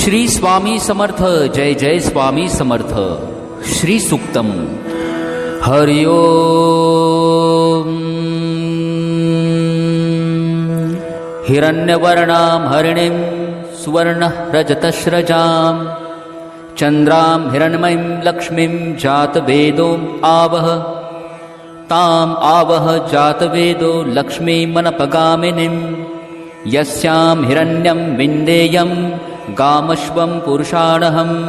श्री स्वामी समर्थ। जय जय स्वामी समर्थ। श्री सूक्तम। हरि ओम। हिरण्यवर्णां हरिणीं सुवर्णरजतस्रजां चन्द्रां हिरण्मयीं लक्ष्मीं जातवेदो आवह। ताम् आवह जातवेदो लक्ष्मीमनपगामिनीं यस्यां हिरण्यं विन्देयं गामश्वं पुरुषाणहम्।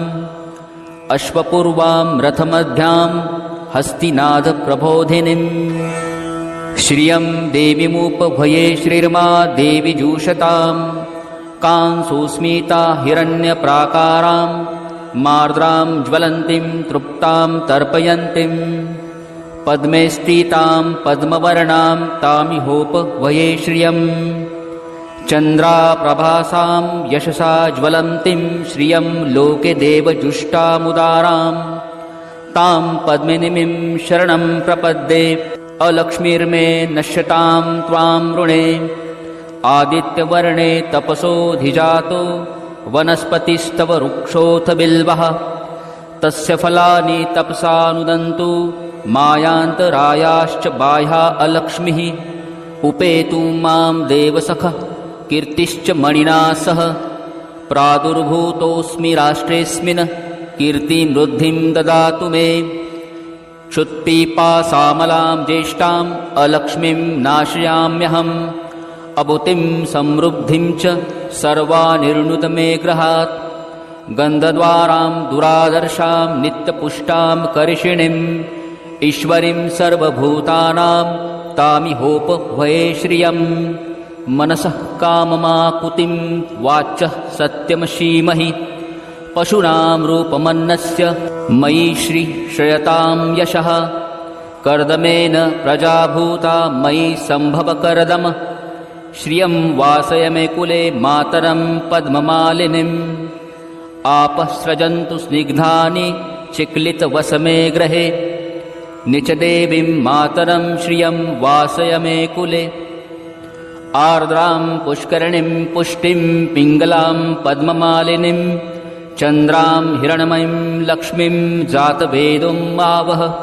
अश्वपूर्वां रथमध्यां हस्तिनादप्रबोधिनीं श्रियं देवीमुपभये श्रीर्मा देवी जूषतां। कांसुस्मिता हिरण्यप्राकारां मार्द्रां ज्वलन्तीं तृप्तां तर्पयन्तीं पद्मे स्थितां पद्मवर्णां तामिहोपभये श्रियम्। चन्द्राप्रभासां यशसा ज्वलन्तीं श्रियं लोके देवजुष्टामुदारां। तां पद्मिनीं शरणं प्रपद्ये अलक्ष्मीर्मे नश्यतां त्वां ऋणे। आदित्यवर्णे तपसोऽधिजातो वनस्पतिस्तव वृक्षोऽथ बिल्वः। तस्य फलानि तपसानुदन्तु मायान्तरायाश्च बाह्या अलक्ष्मीः। उपेतु मां देवसखः कीर्तिश्च मणिना सह। प्रादुर्भूतोऽस्मि राष्ट्रेऽस्मिन् कीर्तिं वृद्धिं ददातु मे। क्षुत्पिपासामलां ज्येष्ठाम् अलक्ष्मीं नाशयाम्यहम्। अभूतिं समृद्धिं च सर्वानिर्णुत मे गृहात्। गन्धद्वारां दुरादर्शां नित्यपुष्टां करिषिणीम् ईश्वरीं सर्वभूतानां तामिहोपभये श्रियम्। मनसः काममाकुतिं वाचः सत्यमशीमहि। पशूनां रूपमन्नस्य मयि श्रीश्रयतां यशः। कर्दमेन प्रजाभूता मयि सम्भवकर्दम। श्रियं वासय मे कुले मातरं पद्ममालिनीम्। आपः सृजन्तु स्निग्धानि चिक्लितवसमे गृहे। निचदेवीं मातरं श्रियं वासय मे कुले। आर्द्रां पुष्करिणीं पुष्टिं पिङ्गलां पद्ममालिनीं चन्द्रां हिरण्मयीं लक्ष्मीं जातवेदोम् आवह।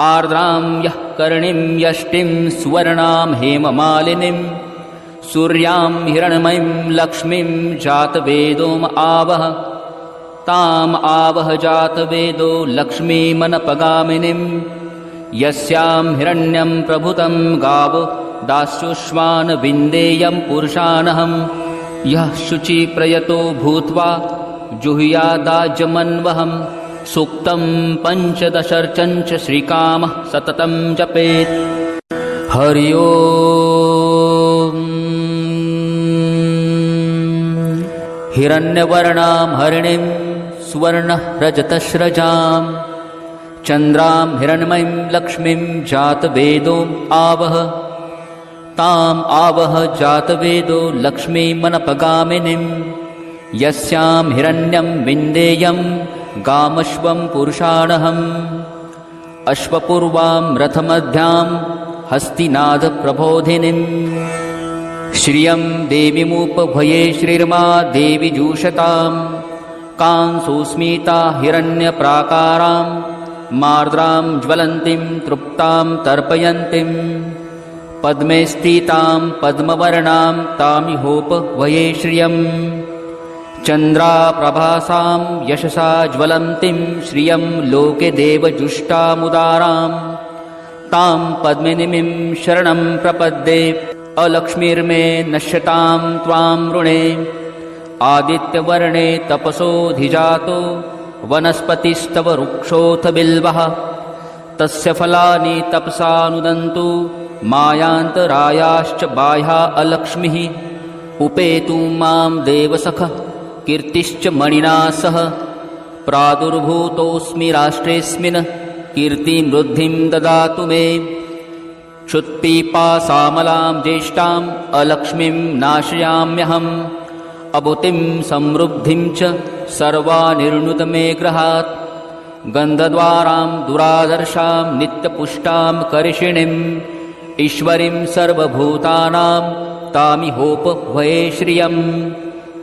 आर्द्रां यः कर्णीं यष्टिं सुवर्णां हेममालिनीं सूर्यां हिरण्मयीं लक्ष्मीं जातवेदोम् आवह। ताम् आवह जातवेदो लक्ष्मीमनपगामिनीं यस्यां हिरण्यं प्रभुतं गावो दास्युष्वान् विन्देयं पुरुषाणहम्। यः शुचिप्रयतो भूत्वा जुहुयादाजमन्वहम्। सूक्तं पञ्चदशर्चञ्च श्रीकामः सततं जपेत्। हरि ओम। हिरण्यवर्णां हरिणीं सुवर्णरजतस्रजां चन्द्रां हिरण्मयीं लक्ष्मीं जातवेदो आवह। ताम् आवह जातवेदो लक्ष्मीमनपगामिनीं यस्यां हिरण्यं विन्देयं गामश्वं पुरुषाणहम्। अश्वपूर्वां रथमध्यां हस्तिनादप्रबोधिनीं श्रियं देवीमुपभये श्रीर्मा देवी जूषतां। कांसुस्मिता हिरण्यप्राकारां मार्द्रां ज्वलन्तीं तृप्तां तर्पयन्तीं पद्मे स्थितां पद्मवर्णां तामिहोपभये श्रियम्। चन्द्राप्रभासां यशसा ज्वलन्तीं श्रियं लोके देवजुष्टामुदारां। तां पद्मिनीं शरणं प्रपद्ये अलक्ष्मीर्मे नश्यतां त्वां ऋणे। आदित्यवर्णे तपसोऽधिजातो वनस्पतिस्तव वृक्षोऽथ बिल्वः। तस्य फलानि तपसानुदन्तु मायान्तरायाश्च बाह्या अलक्ष्मीः। उपेतु मां देवसखः कीर्तिश्च मणिना सह। प्रादुर्भूतोऽस्मि राष्ट्रेऽस्मिन् कीर्तिं वृद्धिं ददातु मे। क्षुत्पिपासामलां ज्येष्ठाम् अलक्ष्मीं नाशयाम्यहम्। अभूतिं समृद्धिं च सर्वानिर्णुत मे गृहात्। गन्धद्वारां दुरादर्शां नित्यपुष्टां करिषिणीम् ईश्वरीं सर्वभूतानां तामिहोपभये श्रियम्।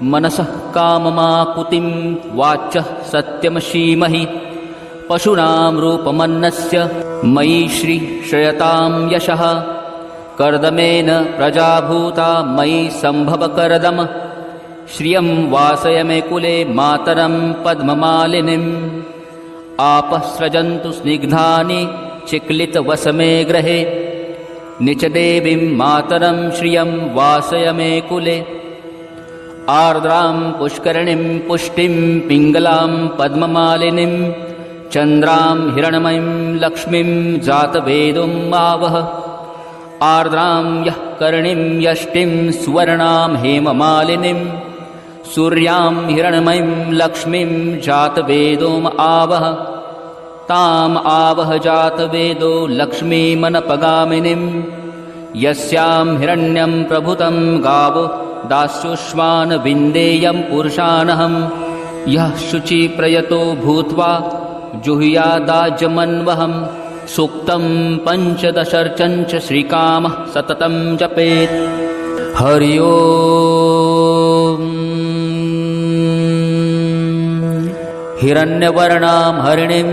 मनसः काममाकुतिं वाच्यः सत्यमशीमहि पशूनां रूपमन्नस्य मयि श्रीश्रयतां यशः कर्दमेन प्रजाभूता मयि सम्भवकर्दम श्रियं वासय मे कुले मातरं पद्ममालिनीम् आपः स्रजन्तु स्निग्धानि चिक्लितवसमे गृहे निचदेवीं मातरं श्रियं वासय मे कुले आर्द्रां पुष्करणीं पुष्टिं पिङ्गलां पद्ममालिनीं चन्द्रां हिरण्मयीं लक्ष्मीं जातवेदों आवह आर्द्रां यः कर्णीं यष्टिं सुवर्णां हेममालिनीं सूर्यां हिरण्मयीं लक्ष्मीं जातवेदोम् आवह ताम् आवह जातवेदो लक्ष्मीमनपगामिनीं यस्यां हिरण्यं प्रभुतं गावो दास्युष्मान् विन्देयं पुरुषानहं यः शुचिप्रयतो भूत्वा जुहुयादाजमन्वहं सूक्तं पञ्चदशर्चञ्च श्रीकामः सततं जपेत् हरि ओम् हिरण्यवर्णां हरिणीं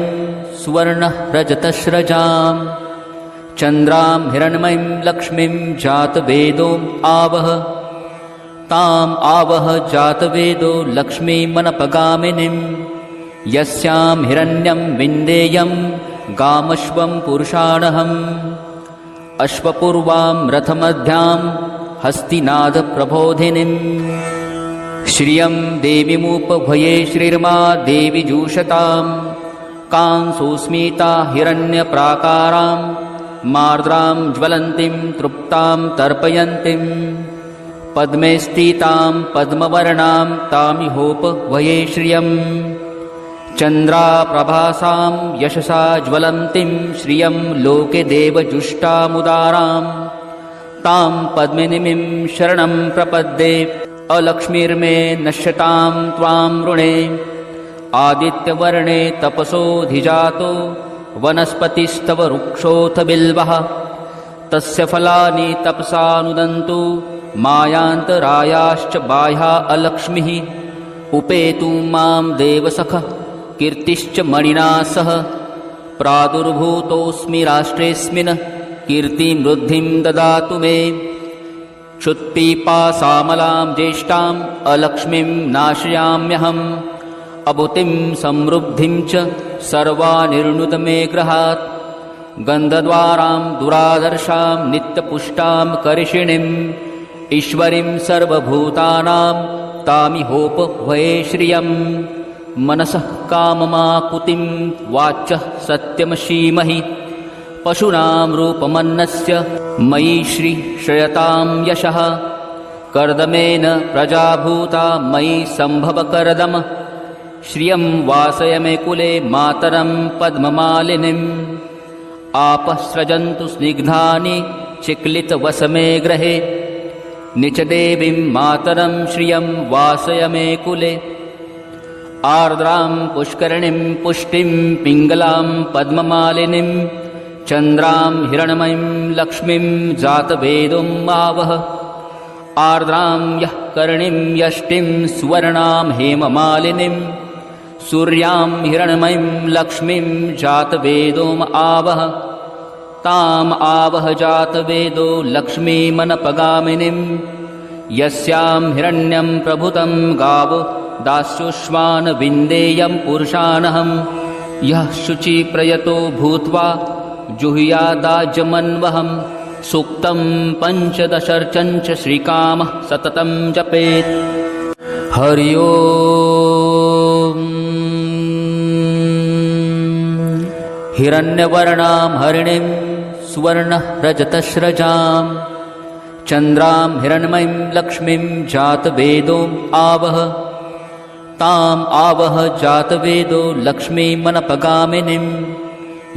सुवर्णरजतस्रजां चन्द्रां हिरण्मयीं लक्ष्मीं जातवेदोम् आवह ताम् आवह जातवेदो लक्ष्मीमनपगामिनीं यस्यां हिरण्यं विन्देयं गामश्वं पुरुषाणहम् अश्वपूर्वां रथमध्यां हस्तिनादप्रबोधिनीं श्रियं देवीमुपभये श्रीर्मा देवी जूषतां कांसोस्मिता हिरण्यप्राकारां मार्द्रां ज्वलन्तीं तृप्तां तर्पयन्तीं पद्मे स्थितां पद्मवर्णां तामिहोपभये श्रियम् चन्द्राप्रभासां यशसा ज्वलन्तीं श्रियं लोके देवजुष्टामुदारां तां पद्मिनीं शरणं प्रपद्ये अलक्ष्मीर्मे नश्यतां त्वां ऋणे आदित्यवर्णे तपसोऽधिजातो वनस्पतिस्तव वृक्षोऽथ बिल्वः तस्य फलानि तपसानुदन्तु मायान्तरायाश्च बाह्या अलक्ष्मीः उपेतु मां देवसखः कीर्तिश्च मणिना सह प्रादुर्भूतोऽस्मि राष्ट्रेऽस्मिन् कीर्तिं वृद्धिं ददातु मे क्षुत्पिपासामलां ज्येष्ठाम् अलक्ष्मीं नाशयाम्यहम् अभूतिं समृद्धिं च सर्वानिर्णुत मे गृहात् गन्धद्वारां दुरादर्शां नित्यपुष्टां करिषिणीम् ईश्वरीं सर्वभूतानां तामिहोपभये श्रियम् मनसः काममाकुतिं वाच्यः सत्यमशीमहि पशूनां रूपमन्नस्य मयि श्रीश्रयतां यशः कर्दमेन प्रजाभूता मयि सम्भवकर्दम श्रियं वासय मे कुले मातरं पद्ममालिनीम् आपः स्रजन्तु स्निग्धानि चिक्लितवसमे गृहे निचदेवीं मातरं श्रियं वासय मे कुले आर्द्रां पुष्करणीं पुष्टिं पिङ्गलां पद्ममालिनीं चन्द्रां हिरण्मयीं लक्ष्मीं जातवेदोम् आवह आर्द्रां यः कर्णीं यष्टिं सुवर्णां हेममालिनीं सूर्यां हिरण्मयीं लक्ष्मीं जातवेदोम् आवह ताम् आवह जातवेदो लक्ष्मीमनपगामिनीं यस्यां हिरण्यं प्रभुतं गावो दास्युष्मान् विन्देयं पुरुषानहं यः शुचिप्रयतो भूत्वा जुहुयादाजमन्वहं सूक्तं पञ्चदशर्चञ्च श्रीकामः सततं जपेत् हरि ओम् हिरण्यवर्णां हरिणीं सुवर्णरजतस्रजां चन्द्रां हिरण्मयीं लक्ष्मीं जातवेदोम् आवह ताम् आवह जातवेदो लक्ष्मीमनपगामिनीं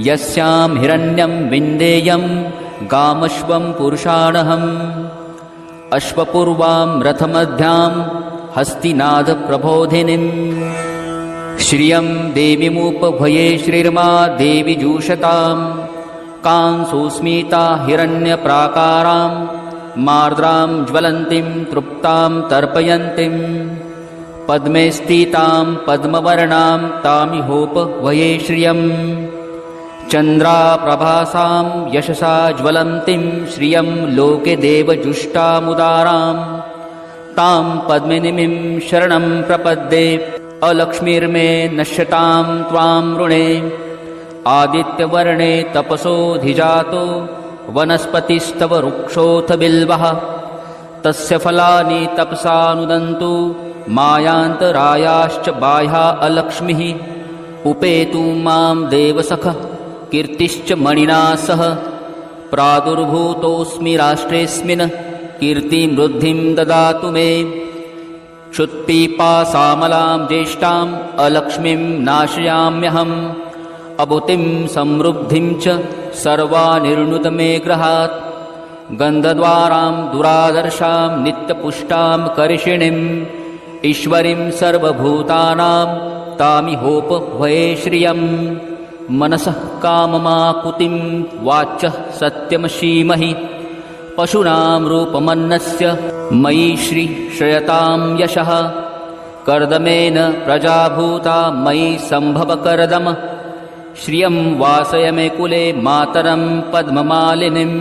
यस्यां हिरण्यं विन्देयं गामश्वं पुरुषाणहम् अश्वपूर्वां रथमध्यां हस्तिनादप्रबोधिनीं श्रियं देवीमुपभये श्रीर्मा देवी जूषतां कांसोस्मिता हिरण्यप्राकारां मार्द्रां ज्वलन्तीं तृप्तां तर्पयन्तीं पद्मे स्थितां पद्मवर्णां तामिहोपवये श्रियम् चन्द्राप्रभासां यशसा ज्वलन्तीं श्रियं लोके देवजुष्टामुदारां तां पद्मिनीं शरणं प्रपद्ये अलक्ष्मीर्मे नश्यतां त्वां ऋणे आदित्यवर्णे तपसोऽधिजातो वनस्पतिस्तव वृक्षोऽथ बिल्वः तस्य फलानि तपसानुदन्तु मायान्तरायाश्च बाह्या अलक्ष्मीः उपेतु मां देवसखः कीर्तिश्च मणिना सह प्रादुर्भूतोऽस्मि राष्ट्रेऽस्मिन् कीर्तिं वृद्धिं ददातु मे क्षुत्पिपासामलां ज्येष्ठाम् अलक्ष्मीं नाशयाम्यहम् अभूतिं समृद्धिं च सर्वानिर्णुत मे गृहात् गन्धद्वारां दुरादर्शां नित्यपुष्टां कर्षिणीम् ईश्वरीं सर्वभूतानां तामिहोपभये श्रियम् मनसः काममाकुतिं वाचः सत्यमशीमहि पशूनां रूपमन्नस्य मयि श्रीश्रयतां यशः कर्दमेन प्रजाभूता मयि सम्भवकर्दम श्रियं वासय मे कुले मातरं पद्ममालिनीम्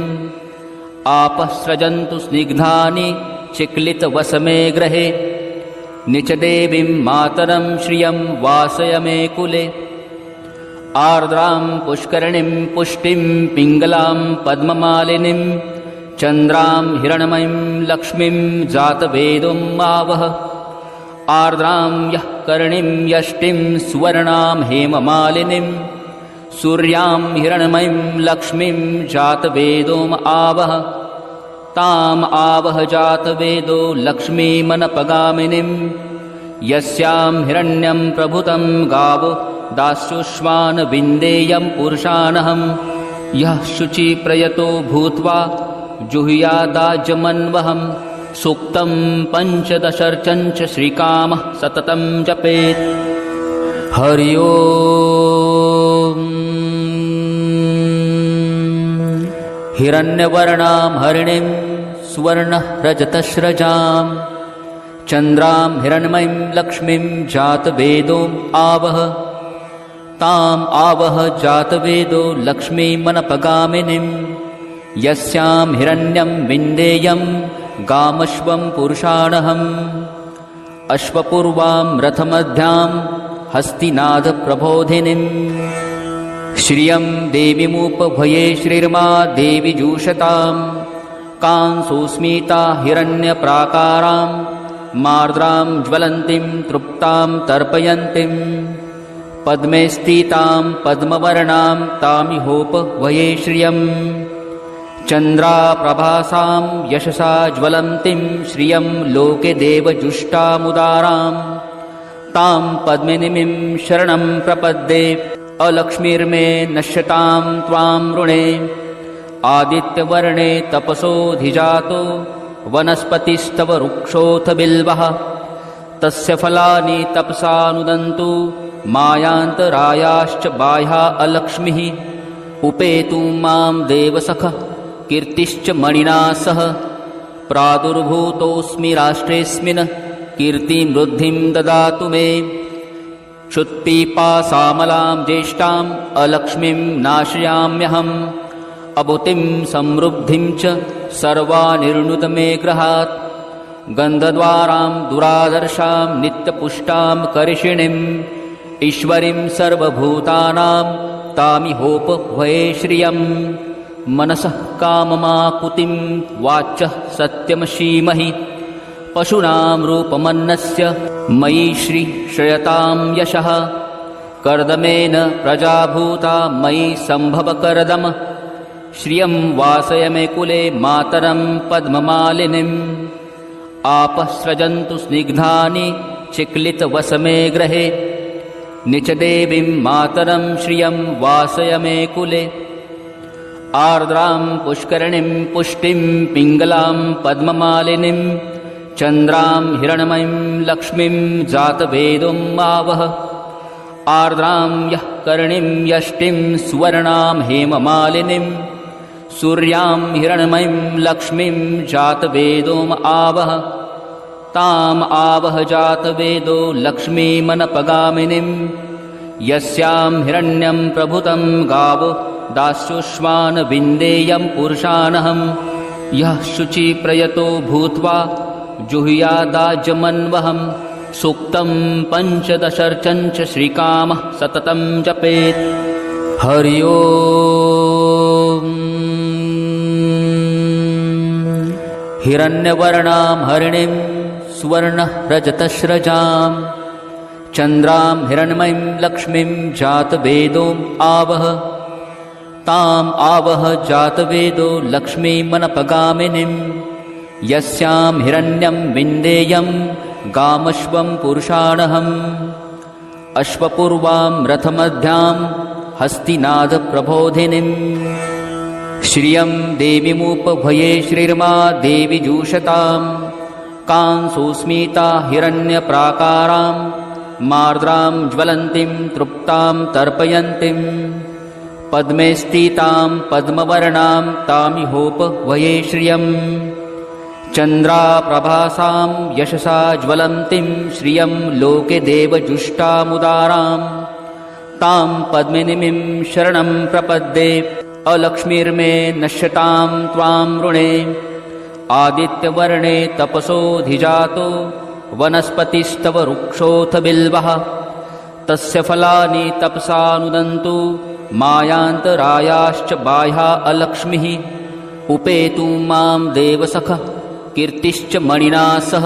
आपःसृजन्तु स्निग्धानि चिक्लितवसमे गृहे निचदेवीं मातरं श्रियं वासय मे कुले आर्द्रां पुष्करणीं पुष्टिं पिङ्गलां पद्ममालिनीं चन्द्रां हिरण्मयीं लक्ष्मीं जातवेदों आवह आर्द्रां यः कर्णीं यष्टिं सुवर्णां हेममालिनीं सूर्यां हिरण्मयीं लक्ष्मीं जातवेदोम् आवह ताम् आवह जातवेदो लक्ष्मीमनपगामिनीं यस्यां हिरण्यं प्रभुतं गावो दास्युष्मान् विन्देयं पुरुषानहं यः शुचिप्रयतो भूत्वा जुहुयादाजमन्वहं सूक्तं पञ्चदशर्चञ्च श्रीकामः सततं जपेत् हरि ओम् हिरण्यवर्णां हरिणीं सुवर्णरजतस्रजां चन्द्रां हिरण्मयीं लक्ष्मीं जातवेदोम् आवह ताम् आवह जातवेदो लक्ष्मीमनपगामिनीं यस्यां हिरण्यं विन्देयं गामश्वं पुरुषाणहम् अश्वपूर्वां रथमध्यां हस्तिनादप्रबोधिनीं श्रियं देवीमुपभये श्रीर्मा देवी जूषतां कांसोस्मिता हिरण्यप्राकारां मार्द्रां ज्वलन्तीं तृप्तां तर्पयन्तीं पद्मे स्थितां पद्मवर्णां तामिहोपभये श्रियम् चन्द्राप्रभासां यशसा ज्वलन्तीं श्रियं लोके देवजुष्टामुदारां तां पद्मिनीं शरणं प्रपद्ये अलक्ष्मीर्मे नश्यतां त्वां ऋणे आदित्यवर्णे तपसोऽधिजातो वनस्पतिस्तव वृक्षोऽथ बिल्वः तस्य फलानि तपसानुदन्तु मायान्तरायाश्च बाह्या अलक्ष्मीः उपेतु मां देवसखः कीर्तिश्च मणिना सह प्रादुर्भूतोऽस्मि राष्ट्रेऽस्मिन् कीर्तिं वृद्धिं ददातु मे क्षुत्पिपासामलां ज्येष्ठाम् अलक्ष्मीं नाशयाम्यहम् अभूतिं समृद्धिं च सर्वानिर्णुत मे गृहात् गन्धद्वारां दुरादर्शां नित्यपुष्टां कर्षिणीम् ईश्वरीं सर्वभूतानां तामिहोपभये श्रियम् मनसः काममाकुतिं वाचः सत्यमशीमहि पशूनां रूपमन्नस्य मयि श्रीश्रयतां यशः कर्दमेन प्रजाभूता मयि सम्भवकर्दम श्रियं वासय मे कुले मातरं पद्ममालिनीम् आपःसृजन्तु स्निग्धानि चिक्लितवसमे गृहे निचदेवीं मातरं श्रियं वासय मे कुले आर्द्रां पुष्करणीं पुष्टिं पिङ्गलां पद्ममालिनीं चन्द्रां हिरण्मयीं लक्ष्मीं जातवेदोम् आवह आर्द्रां यः कर्णीं यष्टिं सुवर्णां हेममालिनीं सूर्यां हिरण्मयीं लक्ष्मीं जातवेदोम् आवह ताम् आवह जातवेदो लक्ष्मीमनपगामिनीम् यस्यां हिरण्यं प्रभुतं गावो दास्युष्मान् विन्देयं पुरुषानहम् यः शुचिप्रयतो भूत्वा जुहुयादाजमन्वहम् सूक्तं पञ्चदशर्चञ्च श्रीकामः सततं जपेत्। हरि ओम्। हिरण्यवर्णां हरिणीं सुवर्णः रजतस्रजां चन्द्रां हिरण्मयीं लक्ष्मीं जातवेदोम् आवह ताम् आवह जातवेदो लक्ष्मीमनपगामिनीं यस्यां हिरण्यं विन्देयं गामश्वं पुरुषाणहम् अश्वपूर्वां रथमध्यां हस्तिनादप्रबोधिनीं श्रियं देवीमुपभये श्रीर्मा देवी जूषतां कांसुस्मिता हिरण्यप्राकारां मार्द्रां ज्वलन्तीं तृप्तां तर्पयन्तीं पद्मे स्थितां पद्मवर्णां तामिहोपभये श्रियम् चन्द्राप्रभासां यशसा ज्वलन्तीं श्रियं लोके देवजुष्टामुदारां तां पद्मिनीं शरणं प्रपद्ये अलक्ष्मीर्मे नश्यतां त्वां ऋणे आदित्यवर्णे तपसोऽधिजातो वनस्पतिस्तव वृक्षोऽथ बिल्वः तस्य फलानि तपसानुदन्तु मायान्तरायाश्च बाह्या अलक्ष्मीः उपेतु मां देवसखः कीर्तिश्च मणिना सह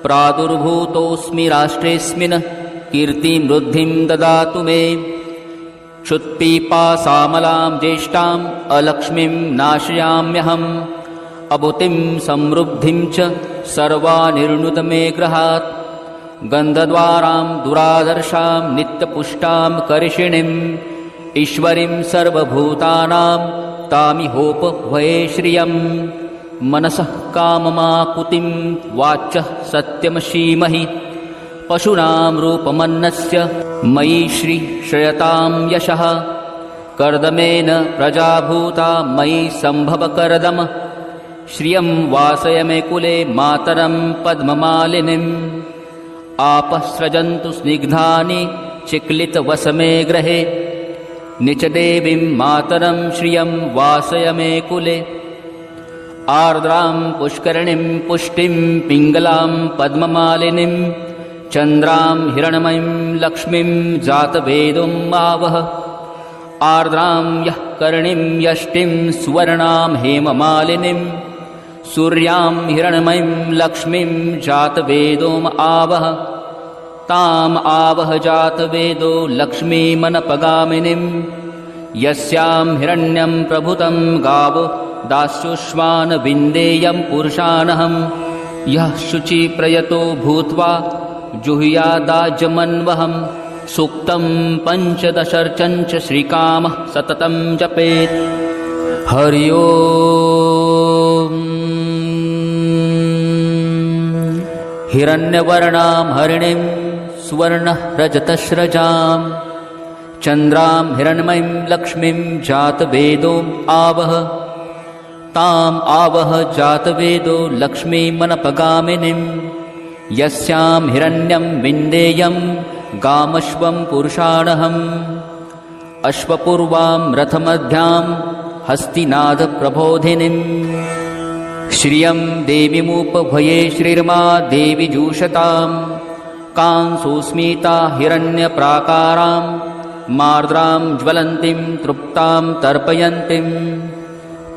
प्रादुर्भूतोऽस्मि राष्ट्रेऽस्मिन् कीर्तिं वृद्धिं ददातु मे क्षुत्पिपासामलां ज्येष्ठाम् अलक्ष्मीं नाशयाम्यहम् अभूतिं समृद्धिं च सर्वानिर्णुत मे गृहात् गन्धद्वारां दुरादर्शां नित्यपुष्टां करिषिणीम् ईश्वरीं सर्वभूतानां तामिहोपभये श्रियम् मनसः काममाकुतिं वाचः सत्यमशीमहि पशूनां रूपमन्नस्य मयि श्रीश्रयतां यशः कर्दमेन प्रजाभूता मयि सम्भवकर्दम श्रियं वासय मे कुले मातरं पद्ममालिनीम् आपःसृजन्तु स्निग्धानि चिक्लितवसमे गृहे निचदेवीं मातरं श्रियं वासय मे कुले आर्द्रां पुष्करिणीं पुष्टिं पिङ्गलां पद्ममालिनीं चन्द्रां हिरण्मयीं लक्ष्मीं जातवेदोम् आवह आर्द्रां यः कर्णीं यष्टिं सुवर्णां हेममालिनीं सूर्यां हिरण्मयीं लक्ष्मीं जातवेदोम् आवह ताम् आवह जातवेदो लक्ष्मीमनपगामिनीं यस्यां हिरण्यं प्रभुतं गावो दास्युष्मान् विन्देयं पुरुषानहम् यः शुचिप्रयतो भूत्वा जुहुयादाजमन्वहम् सूक्तं पञ्चदशर्चञ्च श्रीकामः सततं जपेत्। हरि ओम्। हिरण्यवर्णां हरिणीं सुवर्णः रजतस्रजां चन्द्रां हिरण्मयीं लक्ष्मीं जातवेदोम् आवह ताम् आवह जातवेदो लक्ष्मीमनपगामिनीं यस्यां हिरण्यं विन्देयं गामश्वं पुरुषाणहम् अश्वपूर्वां रथमध्यां हस्तिनादप्रबोधिनीं श्रियं देवीमुपभये श्रीर्मा देवी जूषतां कांसुस्मिता हिरण्यप्राकारां मार्द्रां ज्वलन्तीं तृप्तां तर्पयन्तीं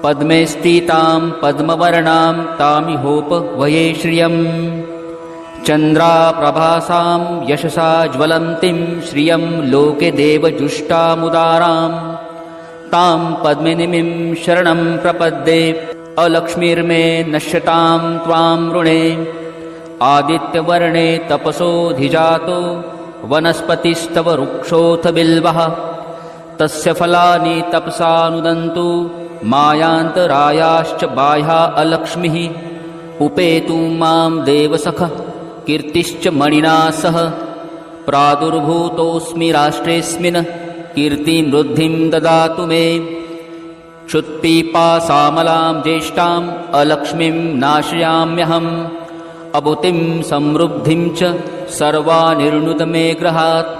पद्मे स्थितां पद्मवर्णां तामिहोपभये श्रियम् चन्द्राप्रभासां यशसा ज्वलन्तीं श्रियं लोके देवजुष्टामुदारां तां पद्मिनीं शरणं प्रपद्ये अलक्ष्मीर्मे नश्यतां त्वां ऋणे आदित्यवर्णे तपसोऽधिजातो वनस्पतिस्तव वृक्षोऽथ बिल्वः तस्य फलानि तपसानुदन्तु मायान्तरायाश्च बाह्या अलक्ष्मीः उपेतु मां देवसखः कीर्तिश्च मणिना सह प्रादुर्भूतोऽस्मि राष्ट्रेऽस्मिन् कीर्तिं वृद्धिं ददातु मे क्षुत्पिपासामलां ज्येष्ठाम् अलक्ष्मीं नाशयाम्यहम् अबुतिं समृद्धिं च सर्वानिर्णुतमे गृहात्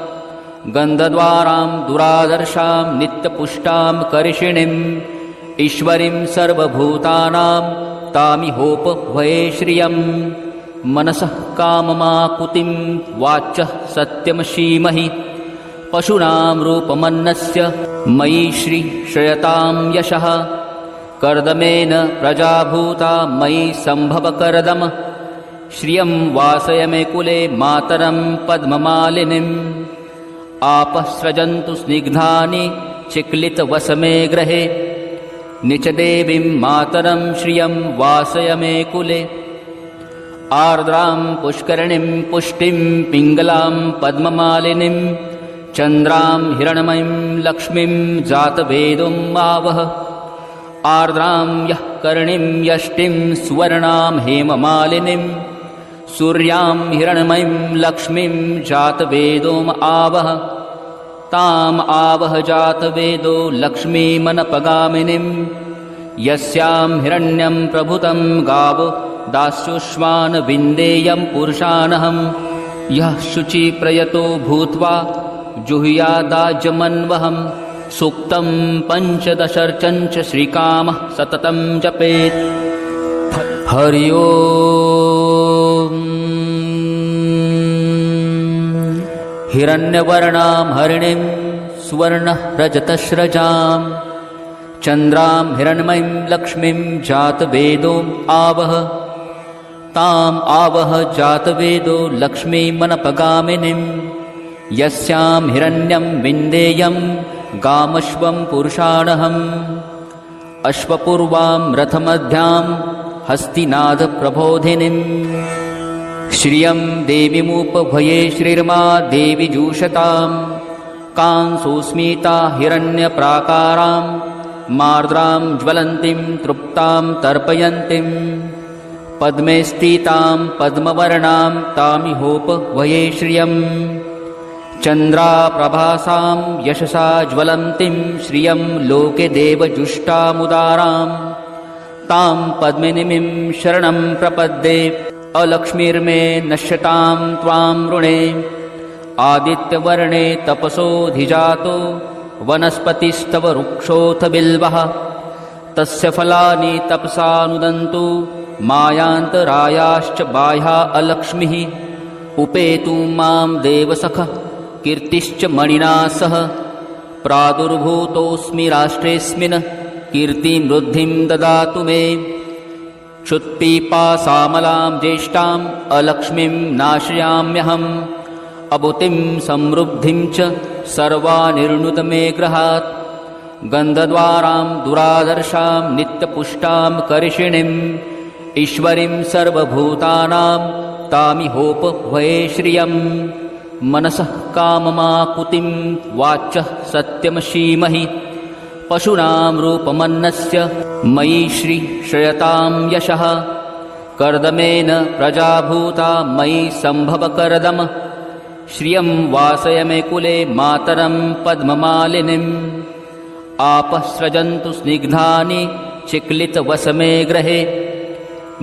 गन्धद्वारां दुरादर्शां नित्यपुष्टां करिषिणीम् ईश्वरीं सर्वभूतानां तामिहोपभये श्रियम् मनसः काममाकुतिं वाचः सत्यमशीमहि पशूनां रूपमन्नस्य मयि श्रीश्रयतां यशः कर्दमेन प्रजाभूता मयि सम्भवकर्दम श्रियं वासय मे कुले मातरं पद्ममालिनीम् आपः स्रजन्तु स्निग्धानि चिक्लितवसमे गृहे निचदेवीं मातरं श्रियं वासय मे कुले आर्द्रां पुष्करिणीं पुष्टिं पिङ्गलां पद्ममालिनीं चन्द्रां हिरण्मयीं लक्ष्मीं जातवेदोम् आवह आर्द्रां यः कर्णीं यष्टिं सुवर्णां हेममालिनीं सूर्यां हिरण्मयीं लक्ष्मीं जातवेदोम् आवह ताम् आवह जातवेदो लक्ष्मीमनपगामिनीं यस्यां हिरण्यं प्रभुतं गावो दास्युष्मान् विन्देयं पुरुषानहं यः शुचिप्रयतो भूत्वा जुहुयादाजमन्वहं सूक्तं पञ्चदशर्चञ्च श्रीकामः सततं जपेत् हरि ओम् हिरण्यवर्णां हरिणीं सुवर्णः रजतस्रजां चन्द्रां हिरण्मयीं लक्ष्मीं जातवेदोम् आवह ताम् आवह जातवेदो लक्ष्मीमनपगामिनीं यस्यां हिरण्यं विन्देयं गामश्वं पुरुषाणहम् अश्वपूर्वां रथमध्यां हस्तिनादप्रबोधिनीं श्रियं देवीमुपभये श्रीर्मा देवी जूषतां कांसुस्मिता हिरण्यप्राकारां मार्द्रां ज्वलन्तीं तृप्तां तर्पयन्तीं पद्मे स्थितां पद्मवर्णां तामिहोपभये श्रियम् चन्द्राप्रभासां यशसा ज्वलन्तीं श्रियं लोके देवजुष्टामुदारां तां पद्मिनीं शरणं प्रपद्ये अलक्ष्मीर्मे नश्यतां त्वां ऋणे आदित्यवर्णे तपसोऽधिजातो वनस्पतिस्तव वृक्षोऽथ बिल्वः तस्य फलानि तपसानुदन्तु मायान्तरायाश्च बाह्या अलक्ष्मीः उपेतु मां देवसखः कीर्तिश्च मणिना सह प्रादुर्भूतोऽस्मि राष्ट्रेऽस्मिन् कीर्तिं वृद्धिं ददातु मे क्षुत्पिपासामलां ज्येष्ठाम् अलक्ष्मीं नाशयाम्यहम् अबुतिं समृद्धिं च सर्वानिर्णुतमे गृहात् गन्धद्वारां दुरादर्शां नित्यपुष्टां करिषिणीम् ईश्वरीं सर्वभूतानां तामिहोपभये श्रियम् मनसः काममाकुतिं वाचः सत्यमशीमहि पशूनां रूपमन्नस्य मयि श्रीश्रयतां यशः कर्दमेन प्रजाभूता मयि सम्भवकर्दम श्रियं वासय मे कुले मातरं पद्ममालिनीम् आपः स्रजन्तु स्निग्धानि चिक्लितवसमे गृहे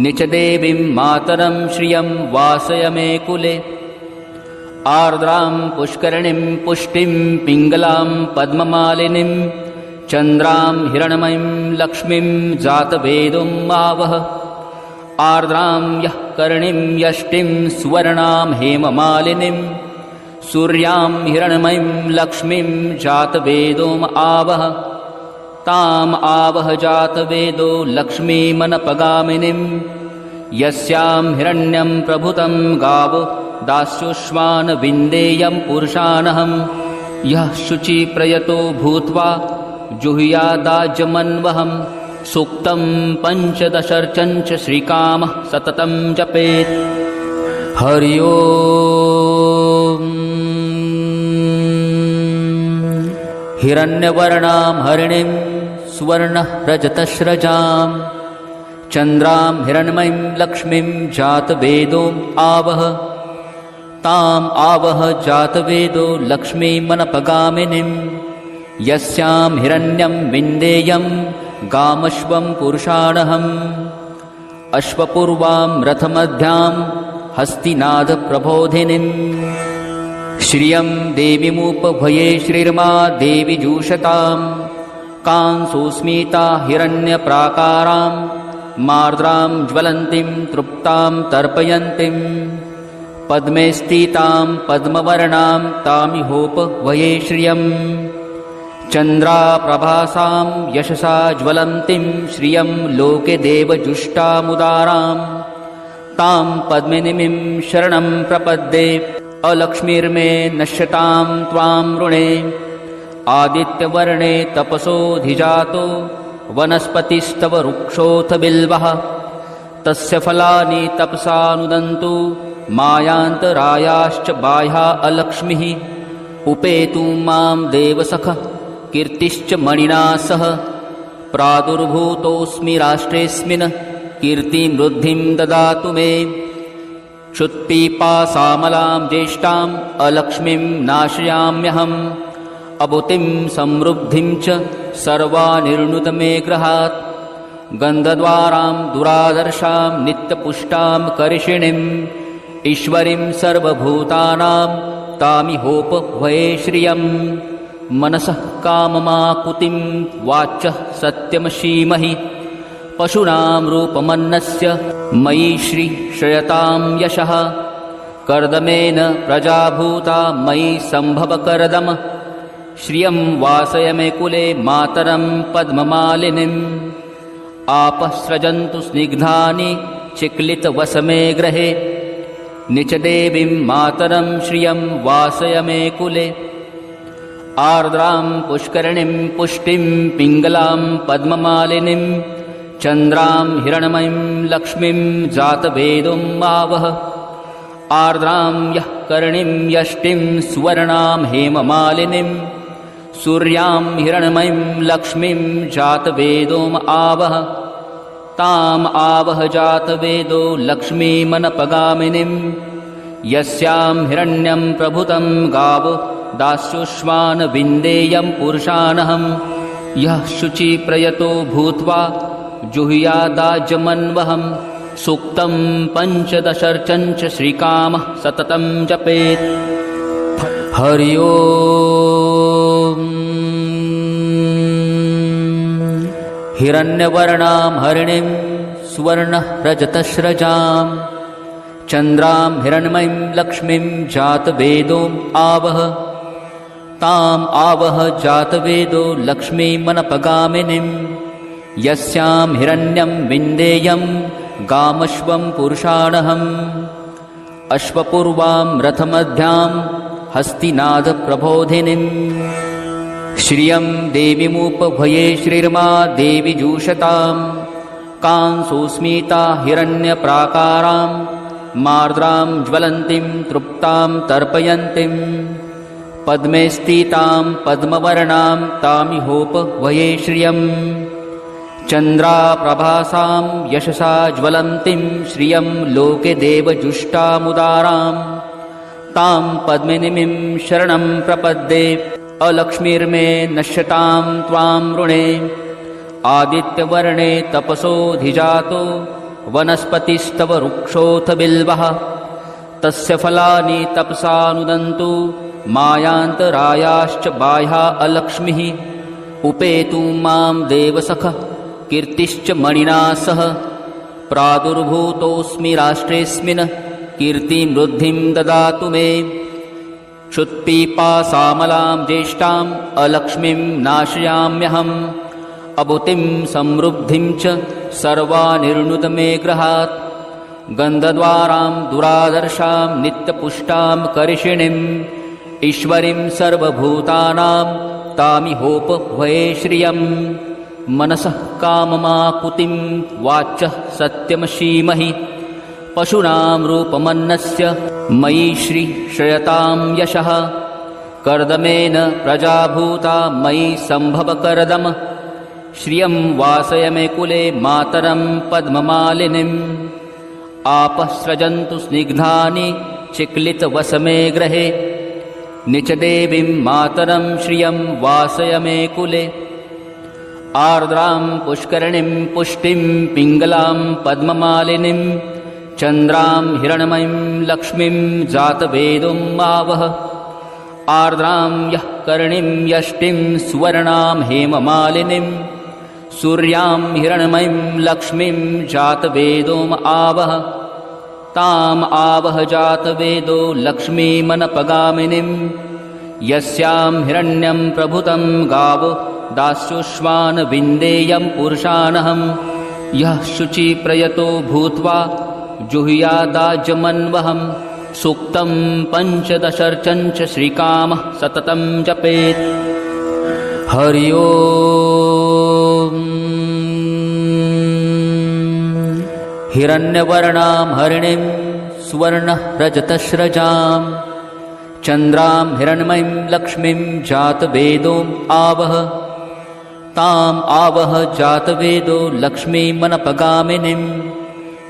निचदेवीं मातरं श्रियं वासय मे कुले आर्द्रां पुष्करिणीं पुष्टिं पिङ्गलां पद्ममालिनीं चन्द्रां हिरण्मयीं लक्ष्मीं जातवेदोम् आवह आर्द्रां यः कर्णीं यष्टिं सुवर्णां हेममालिनीं सूर्यां हिरण्मयीं लक्ष्मीं जातवेदोम् आवह ताम् आवह जातवेदो लक्ष्मीमनपगामिनीं यस्यां हिरण्यं प्रभुतं गावो दास्युष्मान् विन्देयं पुरुषानहं यः शुचिप्रयतो भूत्वा जुहुयादाजमन्वहं सूक्तं पञ्चदशर्चञ्च श्रीकामः सततं जपेत् हरि ओम् हिरण्यवर्णां हरिणीं सुवर्णः रजतस्रजां चन्द्रां हिरण्मयीं लक्ष्मीं जातवेदोम् आवह ताम् आवह जातवेदो लक्ष्मीमनपगामिनीं यस्यां हिरण्यं विन्देयं गामश्वं पुरुषाणहम् अश्वपूर्वां रथमध्यां हस्तिनादप्रबोधिनीम् श्रियं देवीमुपभये श्रीर्मा देवी जूषतां कांसुस्मिता हिरण्यप्राकारां मार्द्रां ज्वलन्तीं तृप्तां तर्पयन्तीं पद्मे स्थितां पद्मवर्णां तामिहोपभये श्रियम् चन्द्राप्रभासां यशसा ज्वलन्तीं श्रियं लोके देवजुष्टामुदारां तां पद्मिनीं शरणं प्रपद्ये अलक्ष्मीर्मे नश्यतां त्वां ऋणे आदित्यवर्णे तपसोऽधिजातो वनस्पतिस्तव वृक्षोऽथ बिल्वः तस्य फलानि तपसानुदन्तु मायान्तरायाश्च बाह्या अलक्ष्मीः उपेतु मां देवसख कीर्तिश्च मणिना सह प्रादुर्भूतोऽस्मि राष्ट्रेऽस्मिन् कीर्तिं वृद्धिं ददातु मे क्षुत्पिपासामलां ज्येष्ठाम् अलक्ष्मीं नाशयाम्यहम् अबुतिं समृद्धिं च सर्वानिर्णुत मे गृहात् गन्धद्वारां दुरादर्शां नित्यपुष्टां करिषिणीम् ईश्वरीं सर्वभूतानां तामिहोपभये श्रियम् मनसः काममाकुतिं वाचः सत्यमशीमहि पशूनां रूपमन्नस्य मयि श्रीश्रयतां यशः कर्दमेन प्रजाभूता मयि सम्भवकर्दम श्रियं वासय मे कुले मातरं पद्ममालिनीम् आपःसृजन्तु स्निग्धानि चिक्लितवसमे गृहे निचदेवीं मातरं श्रियं वासय मे कुले आर्द्रां पुष्करिणीं पुष्टिं पिङ्गलां पद्ममालिनीं चन्द्रां हिरण्मयीं लक्ष्मीं जातवेदों आवह आर्द्रां यः कर्णीं यष्टिं सुवर्णां हेममालिनीं सूर्यां हिरण्मयीं लक्ष्मीं जातवेदों आवह ताम् आवह जातवेदो लक्ष्मीमनपगामिनीं यस्यां हिरण्यं प्रभुतं गावो दास्युष्मान् विन्देयं पुरुषानहं यः शुचिप्रयतो भूत्वा जुहुयादाजमन्वहं सूक्तं पञ्चदशर्चञ्च श्रीकामः सततं जपेत् हरि ओम् हिरण्यवर्णां हरिणीं सुवर्णरजतस्रजां चन्द्रां हिरण्मयीं लक्ष्मीं जातवेदोम् आवह ताम् आवह जातवेदो लक्ष्मीमनपगामिनीं यस्यां हिरण्यं विन्देयं गामश्वं पुरुषाणहम् अश्वपूर्वां रथमध्यां हस्तिनादप्रबोधिनीम् श्रियं देवीमुपभये श्रीर्मा देवी जूषतां कांसुस्मिता हिरण्यप्राकारां मार्द्रां ज्वलन्तीं तृप्तां तर्पयन्तीं पद्मे स्थितां पद्मवर्णां तामिहोपभये श्रियम् चन्द्राप्रभासां यशसा ज्वलन्तीं श्रियं लोके देवजुष्टामुदारां तां पद्मिनीं शरणं प्रपद्ये अलक्ष्मीर्मे नश्यतां त्वां ऋणे आदित्यवर्णे तपसोऽधिजातो वनस्पतिस्तव वृक्षोऽथ बिल्वः तस्य फलानि तपसानुदन्तु मायान्तरायाश्च बाह्या अलक्ष्मीः उपेतु मां देवसख कीर्तिश्च मणिना सह प्रादुर्भूतोऽस्मि राष्ट्रेऽस्मिन् कीर्तिं वृद्धिं ददातु मे क्षुत्पिपासामलां ज्येष्ठाम् अलक्ष्मीं नाशयाम्यहम् अबुतिं समृद्धिं च सर्वानिर्णुत मे गृहात् गन्धद्वारां दुरादर्शां नित्यपुष्टां करिषिणीम् ईश्वरीं सर्वभूतानां तामिहोपभये श्रियम् मनसः काममाकुतिं वाचः सत्यमशीमहि पशूनां रूपमन्नस्य मयि श्रीश्रयतां यशः कर्दमेन प्रजाभूता मयि सम्भवकर्दम श्रियं वासय मे कुले मातरं पद्ममालिनीम् आपःसृजन्तु स्निग्धानि चिक्लितवसमे गृहे निचदेवीं मातरं श्रियं वासय मे कुले आर्द्रां पुष्करणीं पुष्टिं पिङ्गलां पद्ममालिनीं चन्द्रां हिरण्मयीं लक्ष्मीं जातवेदों आवह। आर्द्रां यः कर्णीं यष्टिं सुवर्णां हेममालिनीं सूर्यां हिरण्मयीं लक्ष्मीं जातवेदों आवह। ताम् आवह जातवेदो लक्ष्मीमनपगामिनीं यस्यां हिरण्यं प्रभुतं गावो दास्युष्मान् विन्देयं पुरुषानहं। यः शुचिप्रयतो भूत्वा जुहुयादाजमन्वहं सूक्तं पञ्चदशर्चञ्च श्रीकामः सततं जपेत्। हरि ओम्। हिरण्यवर्णां हरिणीं सुवर्णरजतस्रजां चन्द्रां हिरण्मयीं लक्ष्मीं जातवेदों आवह। ताम् आवह जातवेदो लक्ष्मीमनपगामिनीं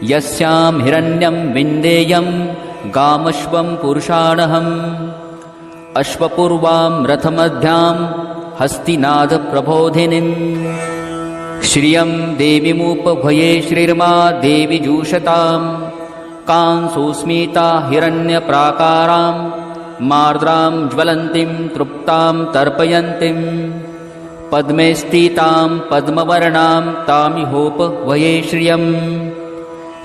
यस्यां हिरण्यं विन्देयं गामश्वं पुरुषाणहम्। अश्वपूर्वां रथमध्यां हस्तिनादप्रबोधिनीं श्रियं देवीमुपभये श्रीर्मा देवी जूषतां। कांसोस्मिता हिरण्यप्राकारां मार्द्रां ज्वलन्तीं तृप्तां तर्पयन्तीं पद्मे स्थितां पद्मवर्णां तामिहोपभये श्रियम्।